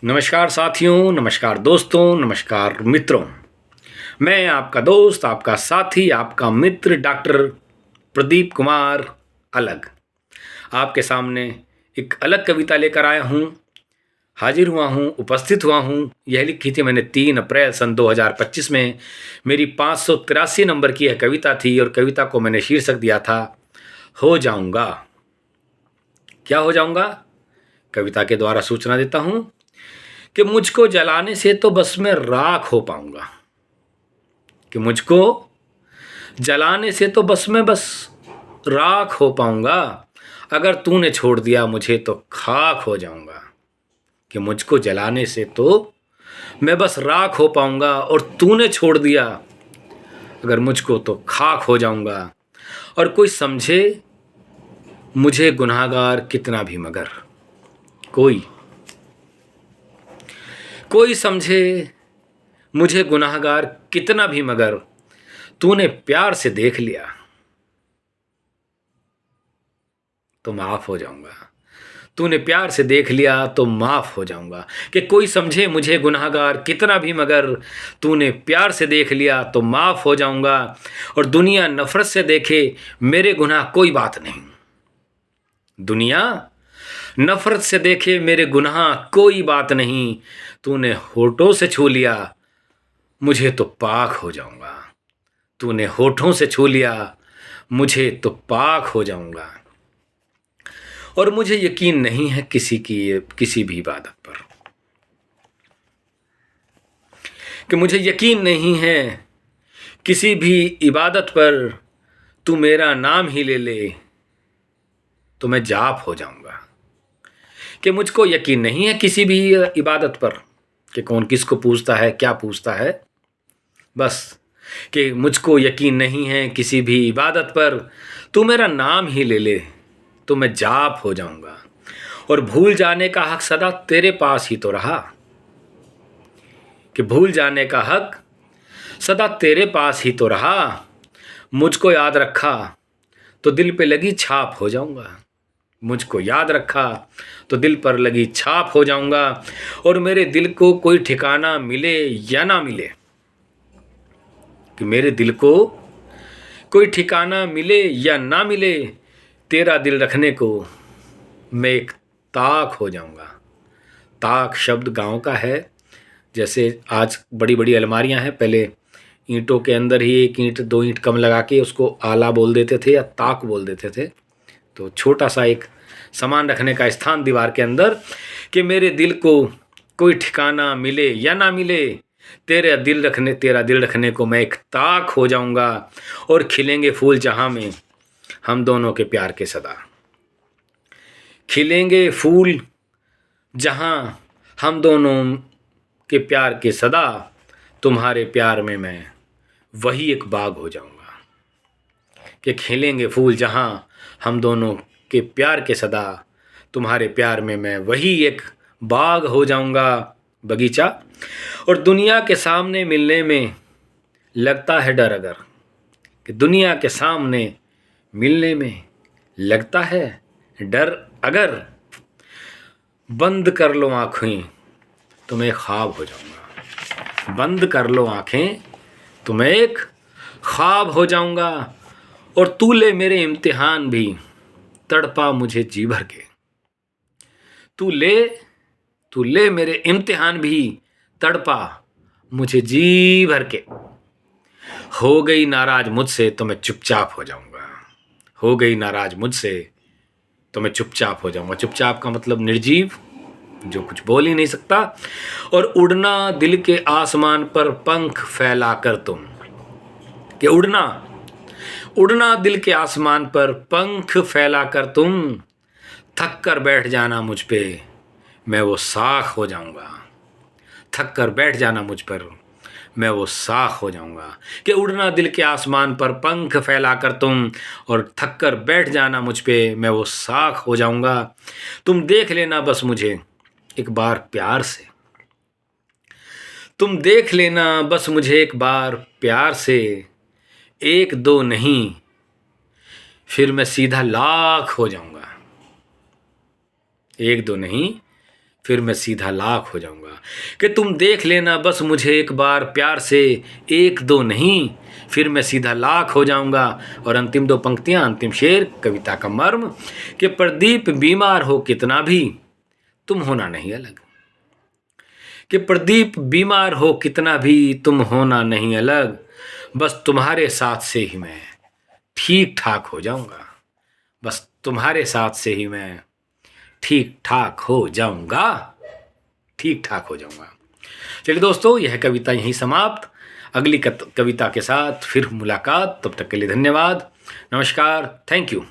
नमस्कार साथियों, नमस्कार दोस्तों, नमस्कार मित्रों। मैं आपका दोस्त, आपका साथी, आपका मित्र डॉक्टर प्रदीप कुमार अलग आपके सामने एक अलग कविता लेकर आया हूँ। हाजिर हुआ हूँ, उपस्थित हुआ हूँ। यह लिखी थी मैंने 3 अप्रैल सन 2025 में। मेरी 583 नंबर की यह कविता थी और कविता को मैंने शीर्षक दिया था हो जाऊँगा। क्या हो जाऊँगा? कविता के द्वारा सूचना देता हूँ कि मुझको जलाने से तो बस मैं राख हो पाऊंगा। कि मुझको जलाने से तो बस राख हो पाऊंगा। अगर तूने छोड़ दिया मुझे तो खाक हो जाऊंगा। कि मुझको जलाने से तो मैं बस राख हो पाऊंगा और तूने छोड़ दिया अगर मुझको तो खाक हो जाऊंगा। और कोई समझे मुझे गुनाहगार कितना भी मगर कोई समझे मुझे गुनाहगार कितना भी मगर तूने प्यार से देख लिया तो माफ हो जाऊंगा। तूने प्यार से देख लिया तो माफ हो जाऊंगा। कि कोई समझे मुझे गुनाहगार कितना भी मगर तूने प्यार से देख लिया तो माफ हो जाऊंगा। और दुनिया नफरत से देखे मेरे गुनाह कोई बात नहीं। दुनिया नफरत से देखे मेरे गुनाह कोई बात नहीं। तूने होठों से छू लिया मुझे तो पाक हो जाऊंगा। तूने होठों से छू लिया मुझे तो पाक हो जाऊंगा। और मुझे यकीन नहीं है किसी भी इबादत पर। कि मुझे यकीन नहीं है किसी भी इबादत पर। तू मेरा नाम ही ले ले तो मैं जाप हो जाऊंगा। कि मुझको यकीन नहीं है किसी भी इबादत पर कि कौन किसको पूछता है, क्या पूछता है। बस कि मुझको यकीन नहीं है किसी भी इबादत पर। तू मेरा नाम ही ले ले तो मैं जाप हो जाऊंगा। और भूल जाने का हक सदा तेरे पास ही तो रहा। कि भूल जाने का हक सदा तेरे पास ही तो रहा। मुझको याद रखा तो दिल पे लगी छाप हो जाऊंगा। मुझको याद रखा तो दिल पर लगी छाप हो जाऊंगा। और मेरे दिल को कोई ठिकाना मिले या ना मिले। कि मेरे दिल को कोई ठिकाना मिले या ना मिले तेरा दिल रखने को मैं एक ताक हो जाऊंगा। ताक शब्द गांव का है। जैसे आज बड़ी बड़ी अलमारियां हैं, पहले ईंटों के अंदर ही एक ईंट दो ईंट कम लगा के उसको आला बोल देते थे या ताक बोल देते थे। तो छोटा सा एक सामान रखने का स्थान दीवार के अंदर। कि मेरे दिल को कोई ठिकाना मिले या ना मिले तेरा दिल रखने को मैं एक ताक हो जाऊंगा। और खिलेंगे फूल जहां में हम दोनों के प्यार के सदा। खिलेंगे फूल जहां हम दोनों के प्यार के सदा। तुम्हारे प्यार में मैं वही एक बाग हो जाऊंगा। कि खिलेंगे फूल जहां हम दोनों के प्यार के सदा। तुम्हारे प्यार में मैं वही एक बाग हो जाऊंगा, बगीचा। और दुनिया के सामने मिलने में लगता है डर अगर। कि दुनिया के सामने मिलने में लगता है डर अगर बंद कर लो आँखें तो मैं ख्वाब हो जाऊंगा। बंद कर लो आँखें तो मैं एक ख्वाब हो जाऊंगा। और तू ले मेरे इम्तिहान भी तड़पा मुझे जी भर के। तू ले मेरे इम्तिहान भी तड़पा मुझे जी भर के। हो गई नाराज मुझसे तो मैं चुपचाप हो जाऊंगा। हो गई नाराज मुझसे तो मैं चुपचाप हो जाऊंगा। चुपचाप का मतलब निर्जीव, जो कुछ बोल ही नहीं सकता। और उड़ना दिल के आसमान पर पंख फैला कर तुम। कि उड़ना दिल के आसमान पर पंख फैला कर तुम। थक कर बैठ जाना मुझ पे मैं वो साख हो जाऊंगा। थक कर बैठ जाना मुझ पर मैं वो साख हो जाऊंगा। कि उड़ना दिल के आसमान पर पंख फैला कर तुम। और थक कर बैठ जाना मुझ पे मैं वो साख हो जाऊंगा। तुम देख लेना बस मुझे एक बार प्यार से। तुम देख लेना बस मुझे एक बार प्यार से। एक दो नहीं फिर मैं सीधा लाख हो जाऊंगा। एक दो नहीं फिर मैं सीधा लाख हो जाऊंगा। कि तुम देख लेना बस मुझे एक बार प्यार से, एक दो नहीं, फिर मैं सीधा लाख हो जाऊंगा। और अंतिम 2 पंक्तियां, अंतिम शेर कविता का मर्म कि प्रदीप बीमार हो कितना भी तुम होना नहीं अलग। कि प्रदीप बीमार हो कितना भी तुम होना नहीं अलग, बस तुम्हारे साथ से ही मैं ठीक ठाक हो जाऊंगा। बस तुम्हारे साथ से ही मैं ठीक ठाक हो जाऊंगा, ठीक ठाक हो जाऊंगा। चलिए दोस्तों, यह कविता यहीं समाप्त। अगली कविता के साथ फिर मुलाकात। तब तक के लिए धन्यवाद, नमस्कार, थैंक यू।